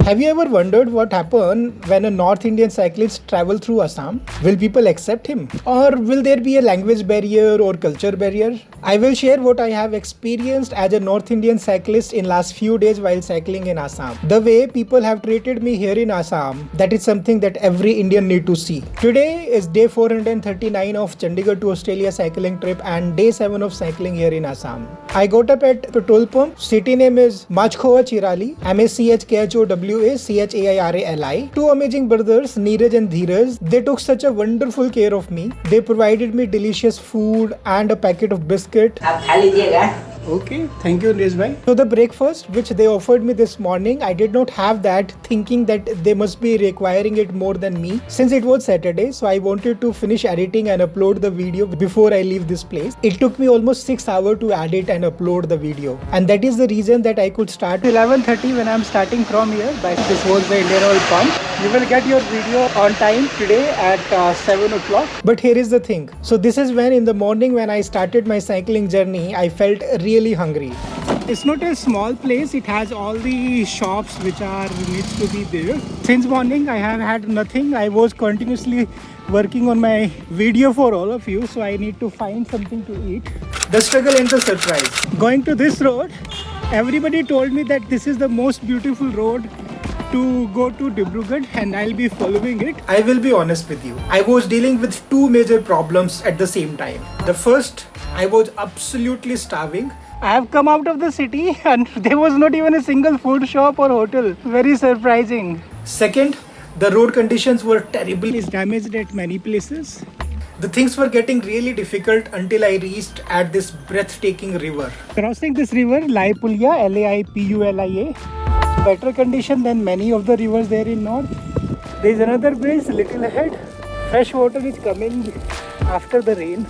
Have you ever wondered what happens when a North Indian cyclist travel through Assam? Will people accept him? Or will there be a language barrier or culture barrier? I will share what I have experienced as a North Indian cyclist in last few days while cycling in Assam. The way people have treated me here in Assam, that is something that every Indian need to see. Today is day 439 of Chandigarh to Australia cycling trip and day 7 of cycling here in Assam. I got up at petrol pump. City name is Machkhoa Chirali, MACHKHOWA Two amazing brothers, Neeraj and Dheeraj. They took such a wonderful care of me. They provided me delicious food and a packet of biscuit. Okay, thank you, Neeraj bhai. So the breakfast which they offered me this morning, I did not have that, thinking that they must be requiring it more than me. Since it was Saturday, so I wanted to finish editing and upload the video before I leave this place. It took me almost 6 hours to edit and upload the video. And that is the reason that I could start 11:30 when I'm starting from here. But this was the Indian Oil pump. You will get your video on time today at 7 o'clock. But here is the thing. So this is when in the morning when I started my cycling journey, I felt really hungry. It's not a small place. It has all the shops which are needs to be there. Since morning I have had nothing. I was continuously working on my video for all of you, so I need to find something to eat. The struggle and the surprise. Going to this road, everybody told me that this is the most beautiful road to go to Druad, and I'll be following it. I will be honest with you. I was dealing with two major problems at the same time. The first, I was absolutely starving. I have come out of the city and there was not even a single food shop or hotel. Very surprising. Second, the road conditions were terrible. It's damaged at many places. The things were getting really difficult until I reached at this breathtaking river. Crossing this river, Laipulya, Laipula. Better condition than many of the rivers there in north. There is another bridge little ahead. Fresh water is coming after the rain.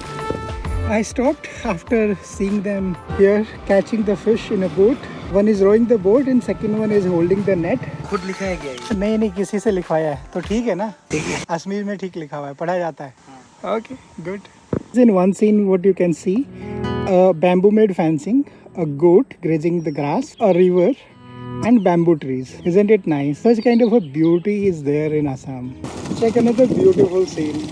I stopped after seeing them here catching the fish in a boat. One is rowing the boat and second one is holding the net. खुद लिखा है क्या ये? नहीं किसी से लिखवाया है तो ठीक है ना? ठीक है. असमीज में ठीक लिखा हुआ है, पढ़ा जाता है. Okay, good. In one scene, what you can see, a bamboo made fencing, a goat grazing the grass, a river, and bamboo trees. Isn't it nice? Such kind of a beauty is there in Assam. Check another beautiful scene.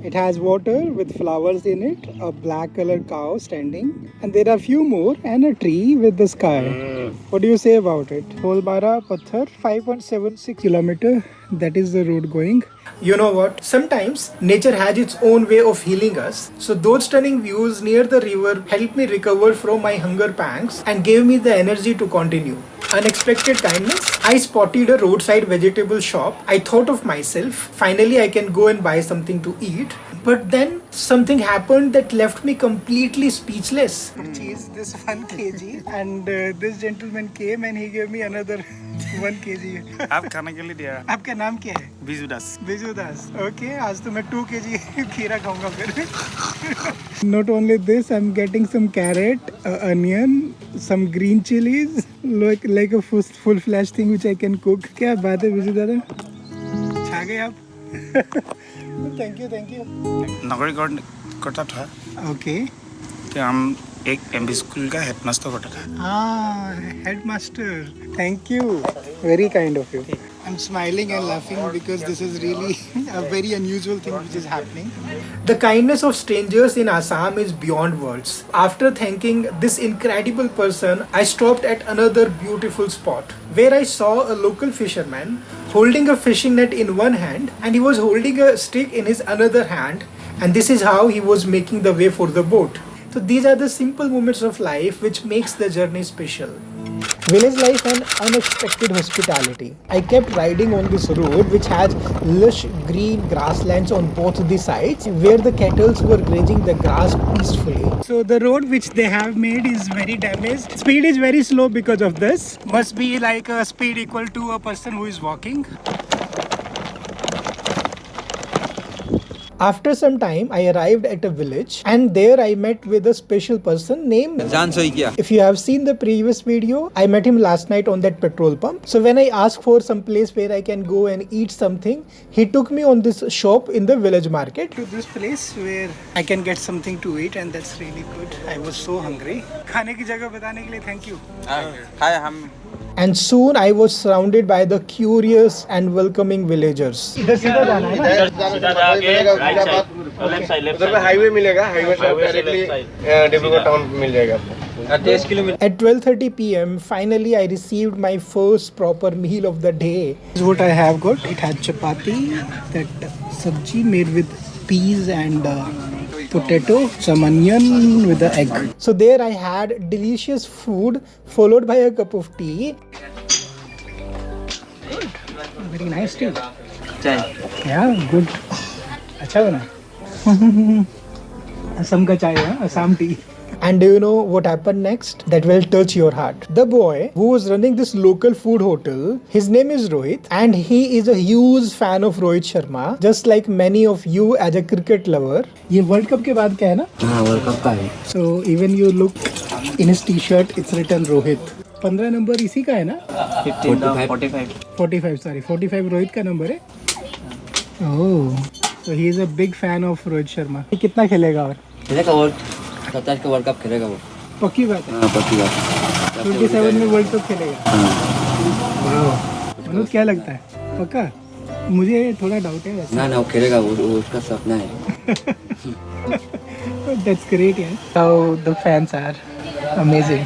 It has water with flowers in it, a black colored cow standing, and there are few more and a tree with the sky. What do you say about it? Holbara Pathar, 5.76 kilometer. That is the road going. You know what? Sometimes nature has its own way of healing us. So those stunning views near the river helped me recover from my hunger pangs and gave me the energy to continue. Unexpected kindness. I spotted a roadside vegetable shop. I thought of myself, finally I can go and buy something to eat. But then something happened that left me completely speechless. Purchased this 1 kg and this gentleman came and he gave me another 1 kg. आप खाने के लिए दिया. आपका नाम क्या है? बिजुदास. बिजुदास. Okay, आज तो मैं 2 kg खीरा खाऊंगा फिर. Not only this, I'm getting some carrot, onion, some green chilies, like a full-fledged thing which I can cook. क्या बात है बिजू दादा? छा गए आप? Thank you. नागरिक करता था. Okay. तो हम एक एमबी स्कूल का हेडमास्टर करता था. Headmaster. Thank you. Very kind of you. I'm smiling and laughing because this is really a very unusual thing which is happening. The kindness of strangers in Assam is beyond words. After thanking this incredible person, I stopped at another beautiful spot where I saw a local fisherman holding a fishing net in one hand and he was holding a stick in his another hand, and this is how he was making the way for the boat. So these are the simple moments of life which makes the journey special. Village life and unexpected hospitality. I kept riding on this road which has lush green grasslands on both the sides where the cattle were grazing the grass peacefully. So the road which they have made is very damaged. Speed is very slow because of this. Must be like a speed equal to a person who is walking. After some time, I arrived at a village and there I met with a special person named If you have seen the previous video, I met him last night on that petrol pump. So when I asked for some place where I can go and eat something, he took me on this shop in the village market to this place where I can get something to eat, and that's really good. I was so hungry. खाने की जगह बताने के लिए thank you. Hi, and soon I was surrounded by the curious and welcoming villagers. इधर सीधा जाना है ना? सीधा जाके राइट साइड लेफ्ट साइड उधर पे हाईवे मिलेगा, हाईवे से डायरेक्टली डिब्रूगढ़ टाउन मिल जाएगा आपको। 30 kilometre. At 12:30 p.m. finally I received my first proper meal of the day. This is what I have got. It had chapati, that sabji made with peas and potato, some onion with the egg. So there I had delicious food followed by a cup of tea. Good. Very nice tea. चाय। Yeah, good. अच्छा बना। असम का चाय है, Assam tea. And do you know what happened next? That will touch your heart. The boy who was running this local food hotel, his name is Rohit, and he is a huge fan of Rohit Sharma, just like many of you as a cricket lover. ये World Cup के बाद क्या है ना? हाँ, world cup का है। So even you look in his T-shirt, it's written Rohit. 15 number इसी का है ना? 45 रोहित का नंबर है। Oh, so he is a big fan of Rohit Sharma. कितना खेलेगा और? खेलेगा और 27 का वर्ल्ड कप खेलेगा वो। पक्की बात है। हाँ, पक्की बात। 27 में वर्ल्ड कप खेलेगा। मनोज क्या लगता है? पक्का? मुझे थोड़ा डाउट है वैसे। ना वो खेलेगा, वो उसका सपना है। That's great, yeah. How the fans are amazing.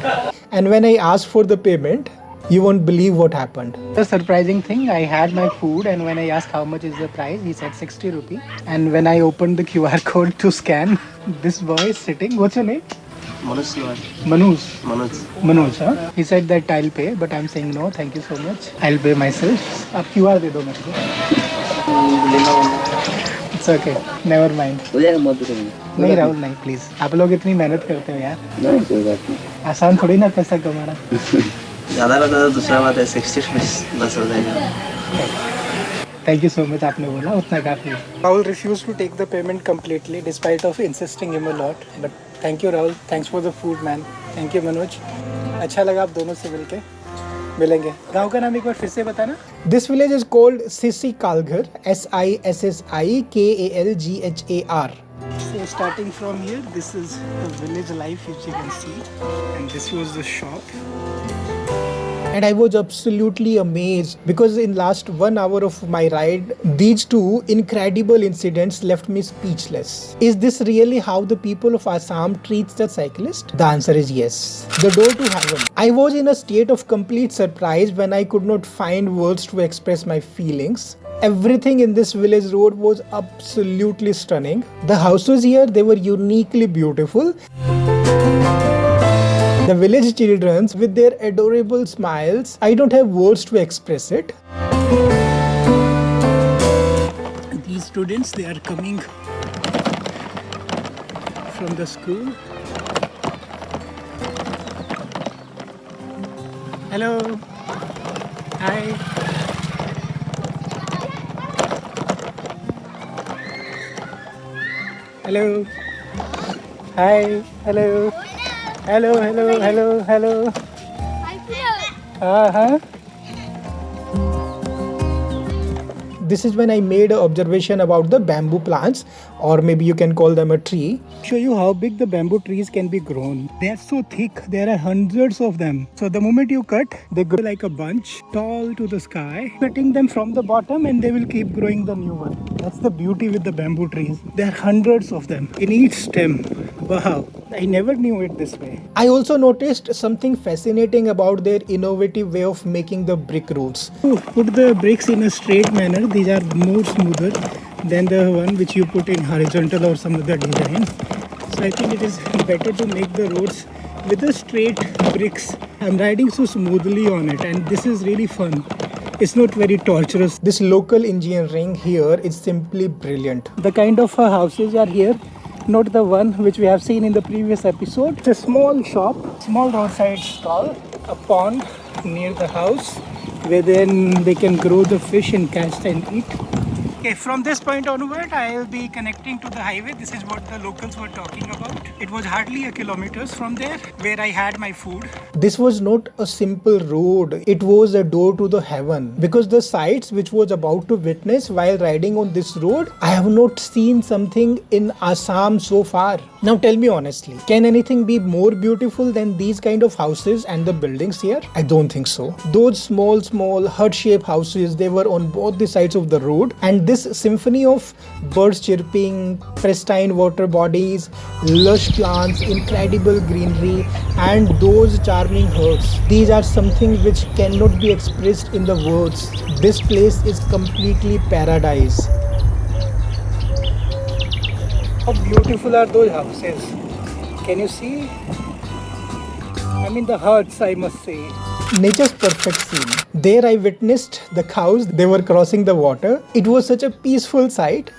And when I asked for the payment, you won't believe what happened. The surprising thing, I had my food and when I asked how much is the price, he said 60 rupees. And when I opened the QR code to scan, this boy is sitting. What's your name? Manoj, huh? He said that I'll pay, but I'm saying no, thank you so much. I'll pay myself. आप QR दे दो मेरे को. It's okay. Never mind. हो जाएगा मत करेंगे। नहीं राहुल नहीं, प्लीज। आप लोग इतनी मेहनत करते हो यार। नहीं, कोई बात नहीं। आसान थोड़ी ना पैसा कमाना। ज़्यादा लगा तो दूसरा बात है, 60 रुपीज़ बस हो जाएगा। Thank you so much. आपने बोला उतना काफी है। Rahul refused to take the payment completely despite of insisting him a lot. But thank you Rahul. Thanks for the food man. Thank you Manoj. अच्छा लगा आप दोनों से मिलके। मिलेंगे। गांव का नाम एक बार फिर से बताना। This village is called Silapatkar. Sissikkalghar. So starting from here, this is the village life which you can see, and this was the shop. And I was absolutely amazed because in last 1 hour of my ride, these two incredible incidents left me speechless. Is this really how the people of Assam treats the cyclist? The answer is yes. The door to heaven. I was in a state of complete surprise when I could not find words to express my feelings. Everything in this village road was absolutely stunning. The houses here, they were uniquely beautiful. The village children with their adorable smiles, I don't have words to express it. These students, they are coming from the school. Hello. Hi. Hello. Hi. Hello. Hello. This is when I made an observation about the bamboo plants, or maybe you can call them a tree. Show you how big the bamboo trees can be grown. They are so thick, there are hundreds of them. So the moment you cut, they grow like a bunch, tall to the sky. Cutting them from the bottom and they will keep growing the new one. That's the beauty with the bamboo trees. There are hundreds of them in each stem. Wow, I never knew it this way. I also noticed something fascinating about their innovative way of making the brick roads. To put the bricks in a straight manner, these are more smoother than the one which you put in horizontal or some other design. So I think it is better to make the roads with the straight bricks. I'm riding so smoothly on it and this is really fun. It's not very torturous. This local engineering here is simply brilliant. The kind of houses are here, not the one which we have seen in the previous episode. It's a small shop, small roadside stall, a pond near the house where then they can grow the fish and catch and eat. Okay, from this point onward, I will be connecting to the highway. This is what the locals were talking about. It was hardly a kilometers from there where I had my food. This was not a simple road. It was a door to the heaven. Because the sights which was about to witness while riding on this road, I have not seen something in Assam so far. Now tell me honestly, can anything be more beautiful than these kind of houses and the buildings here? I don't think so. Those small hut-shaped houses, they were on both the sides of the road, and this symphony of birds chirping, pristine water bodies, lush plants, incredible greenery, and those charming huts. These are something which cannot be expressed in the words. This place is completely paradise. How beautiful are those houses? Can you see? I mean the huts, I must say. Nature's perfect scene. There I witnessed the cows, they were crossing the water. It was such a peaceful sight.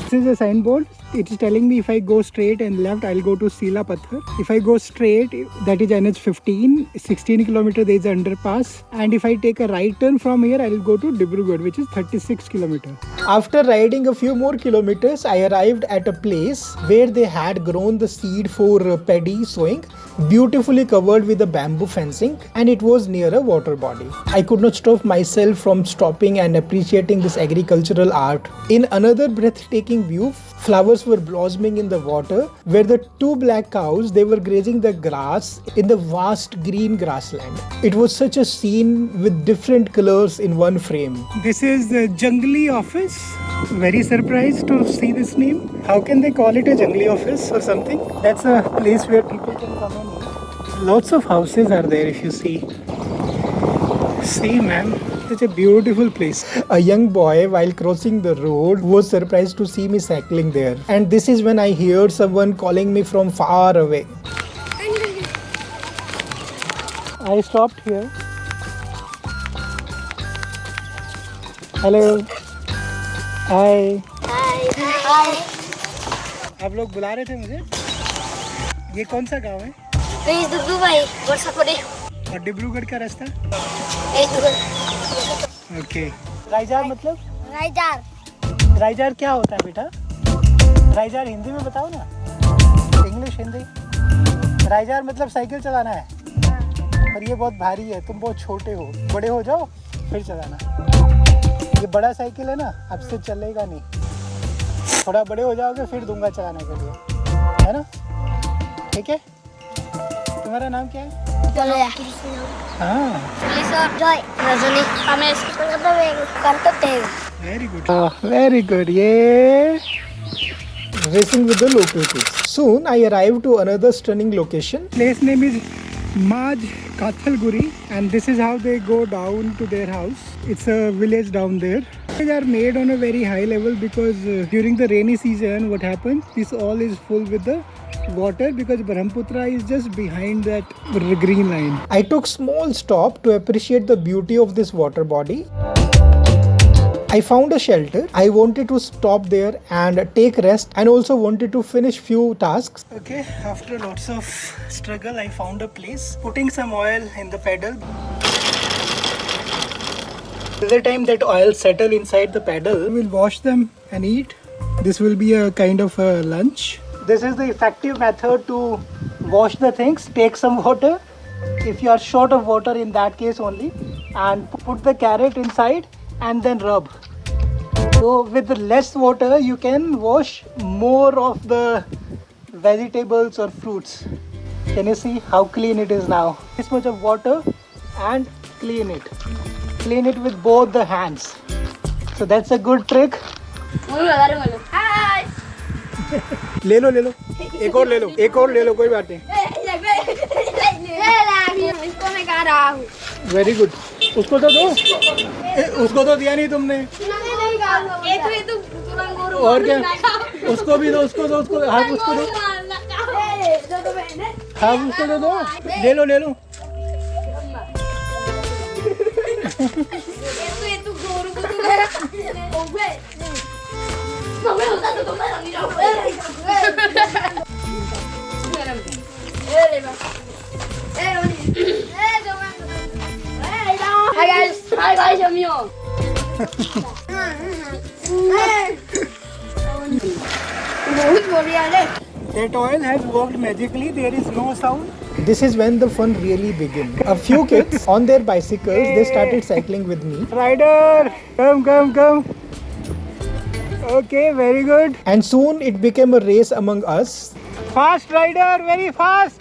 This is a signboard. It is telling me if I go straight and left, I'll go to Silapatkar. If I go straight, that is NH 15, 16 kilometer, there is an underpass. And if I take a right turn from here, I'll go to Druad, which is 36 kilometer. After riding a few more kilometers, I arrived at a place where they had grown the seed for paddy sowing, beautifully covered with a bamboo fencing, and it was near a water body. I could not stop myself from stopping and appreciating this agricultural art. In another breathtaking view, flowers were blossoming in the water, where the two black cows, they were grazing the grass in the vast green grassland. It was such a scene with different colors in one frame. This is the Jungli office. Very surprised to see this name. How can they call it a Jungli office or something? That's a place where people can come and eat. Lots of houses are there if you see. See, man. Such a beautiful place. A young boy, while crossing the road, was surprised to see me cycling there. And this is when I heard someone calling me from far away. I stopped here. Hello. Hi. हाय आप लोग बुला रहे थे मुझे? ये कौन सा गांव है? प्लीज दुदू भाई वर्षा पड़े और डिब्रूगढ़ का रास्ता? ओके। रायजार मतलब? रायजार क्या होता है बेटा? रायजार हिंदी में बताओ ना। इंग्लिश हिंदी। रायजार मतलब साइकिल चलाना है। और ये बहुत भारी है, तुम बहुत छोटे हो, बड़े हो जाओ फिर चलाना। ये बड़ा साइकिल है ना, अब से चलेगा नहीं, थोड़ा बड़े हो जाओगे फिर दूंगा चलाने के लिए, है ना? ठीक है? तुम्हारा नाम क्या है? हाँ। Very good. Very good. Yeah. Racing with the local kids. Soon I arrived to another stunning location. Place name is Maj Kathalguri, and this is how they go down to their house. It's a village down there. They are made on a very high level because during the rainy season, what happens? This all is full with the water because Brahmaputra is just behind that green line. I took small stop to appreciate the beauty of this water body. I found a shelter. I wanted to stop there and take rest, and also wanted to finish few tasks. Okay, after lots of struggle, I found a place. Putting some oil in the pedal. Till the time that oil settle inside the pedal, we'll wash them and eat. This will be a kind of a lunch. This is the effective method to wash the things. Take some water, if you are short of water in that case only, and put the carrot inside and then rub. So with less water you can wash more of the vegetables or fruits. Can you see how clean it is now? This much of water and clean it. Clean it with both the hands. So that's a good trick. हाय ले लो एक और ले लो कोई बात नहीं. इसको मैं गा रहा हूँ. Very good. उसको तो दो. उसको तो दिया नहीं तुमने. और क्या? उसको भी दो. हाँ उसको दो. हाँ उसको तो दो. ले लो. Hi guys, amigo. बहुत बढ़िया है That oil has worked magically. There is no sound. This is when the fun really began. A few kids on their bicycles, they started cycling with me. Rider, come. Okay, very good. And soon it became a race among us. Fast rider, very fast.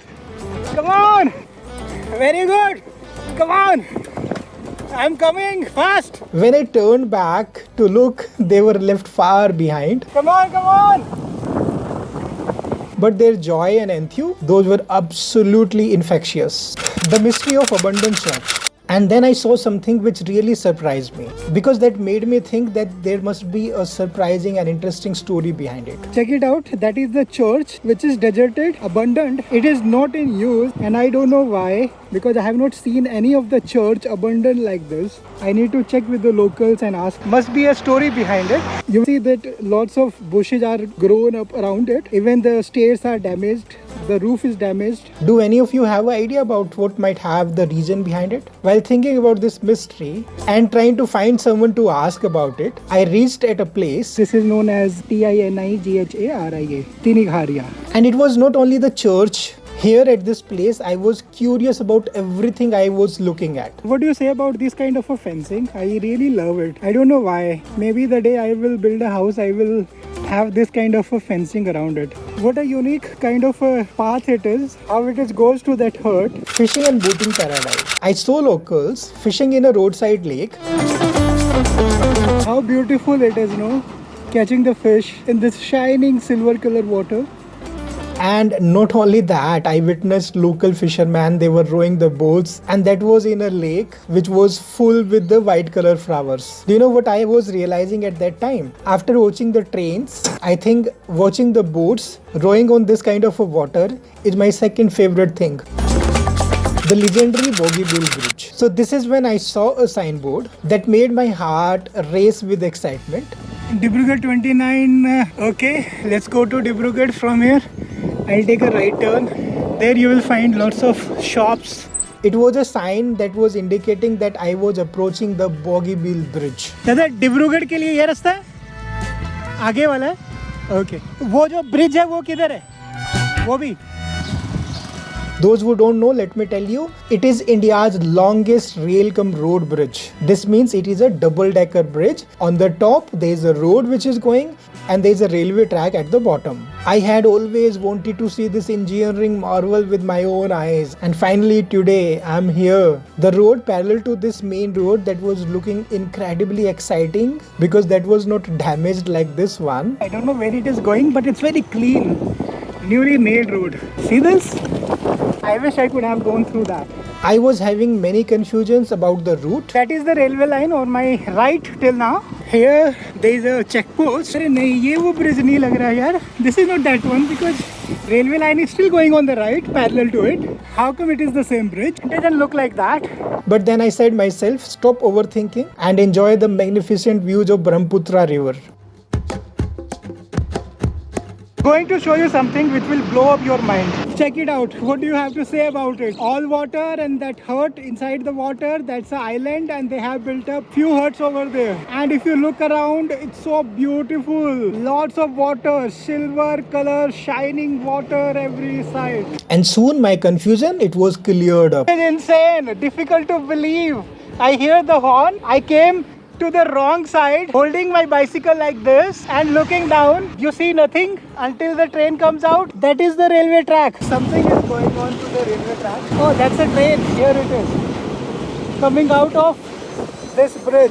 Come on. Very good. Come on. I'm coming fast. When I turned back to look, they were left far behind. Come on. But their joy and enthusiasm, those were absolutely infectious. The mystery of abundant church. And then I saw something which really surprised me, because that made me think that there must be a surprising and interesting story behind it. Check it out. That is the church which is deserted, abandoned. It is not in use, and I don't know why, because I have not seen any of the church abandoned like this. I need to check with the locals and ask. Must be a story behind it. You see that lots of bushes are grown up around it. Even the stairs are damaged. The roof is damaged. Do any of you have an idea about what might have the reason behind it? While thinking about this mystery and trying to find someone to ask about it, I reached at a place. This is known as Tinigharia. Tinigharia. And it was not only the church. Here at this place, I was curious about everything I was looking at. What do you say about this kind of a fencing? I really love it. I don't know why. Maybe the day I will build a house, I will have this kind of a fencing around it. What a unique kind of a path it is. How it goes to that hut. Fishing and boating paradise. I saw locals fishing in a roadside lake. How beautiful it is, no? Catching the fish in this shining silver color water. And not only that, I witnessed local fishermen, they were rowing the boats, and that was in a lake which was full with the white color flowers. Do you know what I was realizing at that time? After watching the trains, I think watching the boats rowing on this kind of a water is my second favorite thing. The legendary Bogi Bridge. So this is when I saw a signboard that made my heart race with excitement. Dibrugarh 29, okay, let's go to Dibrugarh from here. I'll take a right turn. There you will find lots of shops. It was a sign that was indicating that I was approaching the Bogi Bridge. दादा डिब्रूगढ़ के लिए ये रास्ता है? आगे वाला है? Okay. वो जो ब्रिज है वो किधर है? वो भी? Those who don't know, let me tell you, it is India's longest rail-cum-road bridge. This means it is a double-decker bridge. On the top, there is a road which is going, and there is a railway track at the bottom. I had always wanted to see this engineering marvel with my own eyes, and finally today I am here. The road parallel to this main road that was looking incredibly exciting because that was not damaged like this one. I don't know where it is going, but it's very clean. Newly made road. See this? I wish I could have gone through that. I was having many confusions about the route. That is the railway line on my right till now. Here there is a checkpost. अरे नहीं ये वो bridge नहीं लग रहा यार. This is not that one because railway line is still going on the right parallel to it. How come it is the same bridge? It doesn't look like that. But then I said myself, stop overthinking and enjoy the magnificent views of Brahmaputra river. Going to show you something which will blow up your mind. Check it out. What do you have to say about it? All water and that hut inside the water, that's an island and they have built up few huts over there. And if you look around, it's so beautiful. Lots of water, silver color, shining water every side. And soon my confusion, it was cleared up. It's insane, difficult to believe. I hear the horn. I came to the wrong side, holding my bicycle like this and looking down. You see nothing until the train comes out. That is the railway track. Something is going on to the railway track. Oh, that's a train. Here it is. Coming out of this bridge.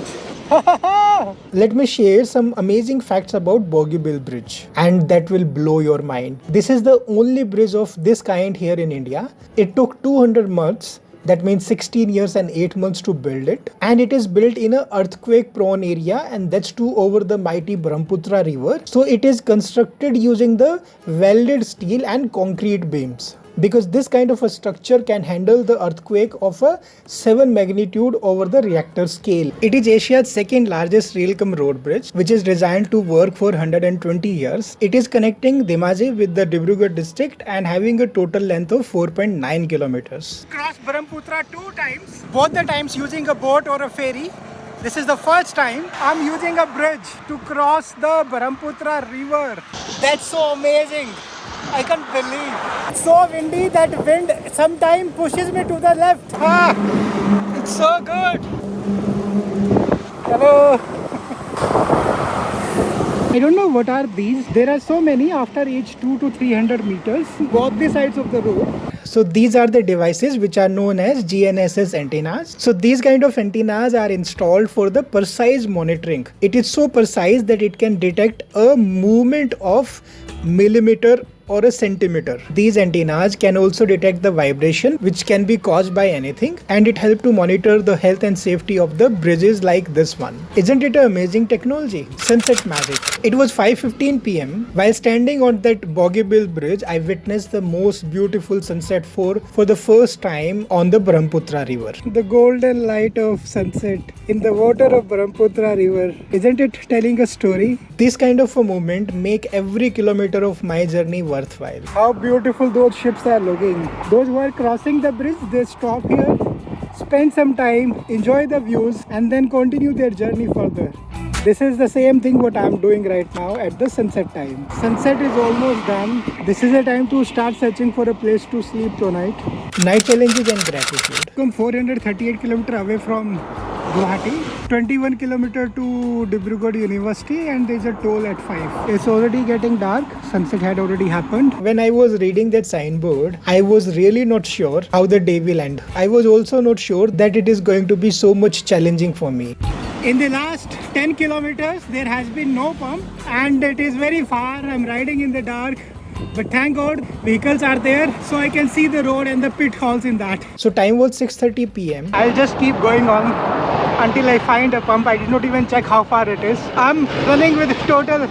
Let me share some amazing facts about Bogi Bridge, and that will blow your mind. This is the only bridge of this kind here in India. It took 200 months. That means 16 years and 8 months to build it. And it is built in an earthquake prone area, and that's too over the mighty Brahmaputra river. So it is constructed using the welded steel and concrete beams. Because this kind of a structure can handle the earthquake of a 7 magnitude over the reactor scale. It is Asia's second largest rail-cum-road bridge, which is designed to work for 120 years. It is connecting Dhemaji with the Dibrugarh district and having a total length of 4.9 kilometers. Cross Brahmaputra 2 times, both the times using a boat or a ferry. This is the first time I'm using a bridge to cross the Brahmaputra river. That's so amazing. I can't believe. It's so windy that wind sometimes pushes me to the left. It's so good. Hello. I don't know what are these. There are so many after each 200 to 300 meters, both the sides of the road. So these are the devices which are known as GNSS antennas. So these kind of antennas are installed for the precise monitoring. It is so precise that it can detect a movement of millimeter or a centimeter. These antennas can also detect the vibration which can be caused by anything, and it helps to monitor the health and safety of the bridges like this one. Isn't it an amazing technology? Sunset magic. It was 5:15 p.m. While standing on that Bogi bridge, I witnessed the most beautiful sunset for the first time on the Brahmaputra river. The golden light of sunset in the water of Brahmaputra river. Isn't it telling a story? This kind of a moment make every kilometer of my journey worthwhile. How beautiful those ships are looking. Those who are crossing the bridge, they stop here, spend some time, enjoy the views, and then continue their journey further. This is the same thing what I am doing right now at the sunset time. Sunset is almost done. This is a time to start searching for a place to sleep tonight. Night challenges and gratitude. Come 438 km away from Guwahati, 21 km to Druad University, and there's a toll at 5. It's already getting dark. Sunset had already happened. When I was reading that signboard, I was really not sure how the day will end. I was also not sure that it is going to be so much challenging for me. In the last 10 kilometers, there has been no pump and it is very far. I'm riding in the dark. But thank God vehicles are there, so I can see the road and the pit holes in that. So time was 6:30 p.m. I'll just keep going on until I find a pump. I did not even check how far it is. I'm running with total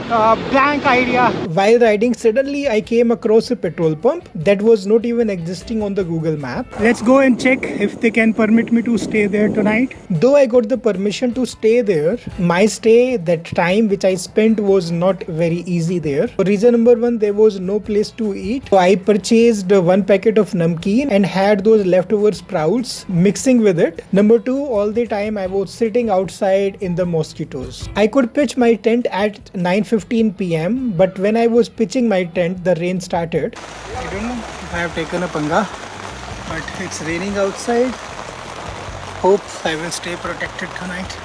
blank idea. While riding, suddenly I came across a petrol pump that was not even existing on the Google map. Let's go and check if they can permit me to stay there tonight. Though I got the permission to stay there, my stay, that time which I spent was not very easy there. Reason number one, there was no place to eat. So I purchased one packet of namkeen and had those leftover sprouts mixing with it. Number two, all the time I was sitting outside in the mosquitoes. I could pitch my tent at 9:15 p.m. but when I was pitching my tent, the rain started. I don't know if I have taken a panga, but it's raining outside. Hope I will stay protected tonight.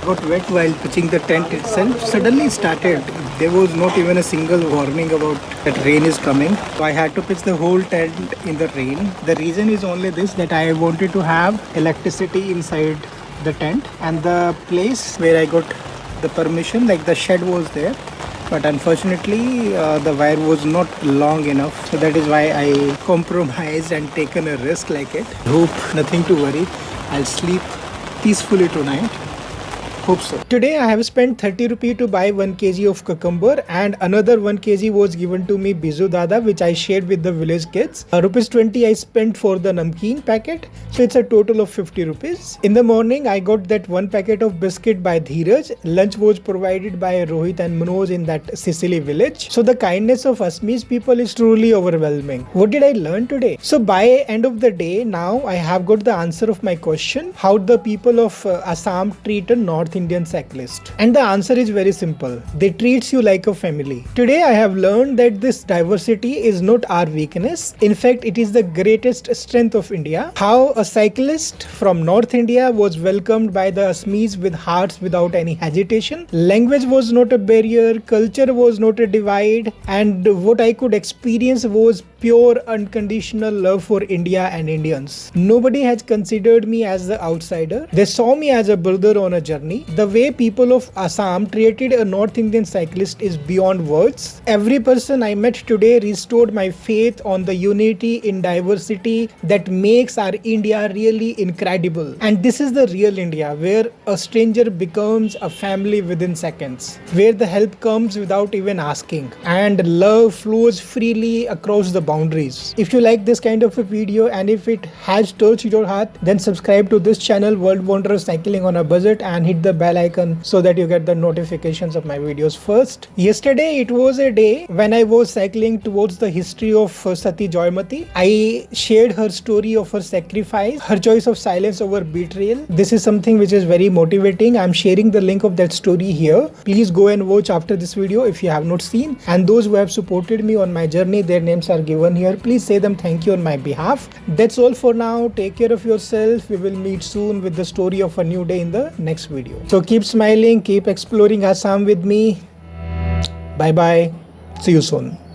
Got wet while pitching the tent itself. Suddenly started. There was not even a single warning about that rain is coming. So I had to pitch the whole tent in the rain. The reason is only this, that I wanted to have electricity inside the tent, and the place where I got the permission, like the shed was there, but unfortunately the wire was not long enough, so that is why I compromised and taken a risk like it. Hope nothing to worry. I'll sleep peacefully tonight. Hope so. Today I have spent 30 rupee to buy 1 kg of cucumber, and another 1 kg was given to me Bizu Dada, which I shared with the village kids. Rupees 20 I spent for the namkeen packet, so it's a total of 50 rupees. In the morning I got that one packet of biscuit by Dheeraj. Lunch was provided by Rohit and Manoj in that Sicily village. So the kindness of Assamese people is truly overwhelming. What did I learn today? So by end of the day, now I have got the answer of my question, how the people of Assam treat a North Indian cyclist. And the answer is very simple. They treat you like a family. Today I have learned that this diversity is not our weakness. In fact, it is the greatest strength of India. How a cyclist from North India was welcomed by the Assamese with hearts without any hesitation. Language was not a barrier, culture was not a divide, and what I could experience was pure unconditional love for India and Indians. Nobody has considered me as the outsider. They saw me as a brother on a journey. The way people of Assam treated a North Indian cyclist is beyond words. Every person I met today restored my faith on the unity in diversity that makes our India really incredible. And this is the real India, where a stranger becomes a family within seconds, where the help comes without even asking, and love flows freely across the boundaries. If you like this kind of a video and if it has touched your heart, then subscribe to this channel, World Wanderer Cycling on a Budget, and hit the the bell icon so that you get the notifications of my videos first. Yesterday it was a day when I was cycling towards the history of Sati Joymati. I shared her story of her sacrifice, her choice of silence over betrayal. This is something which is very motivating. I'm sharing the link of that story here. Please go and watch after this video if you have not seen. And those who have supported me on my journey, their names are given here. Please say them thank you on my behalf. That's all for now. Take care of yourself. We will meet soon with the story of a new day in the next video. So keep smiling, keep exploring Assam with me. Bye bye. See you soon.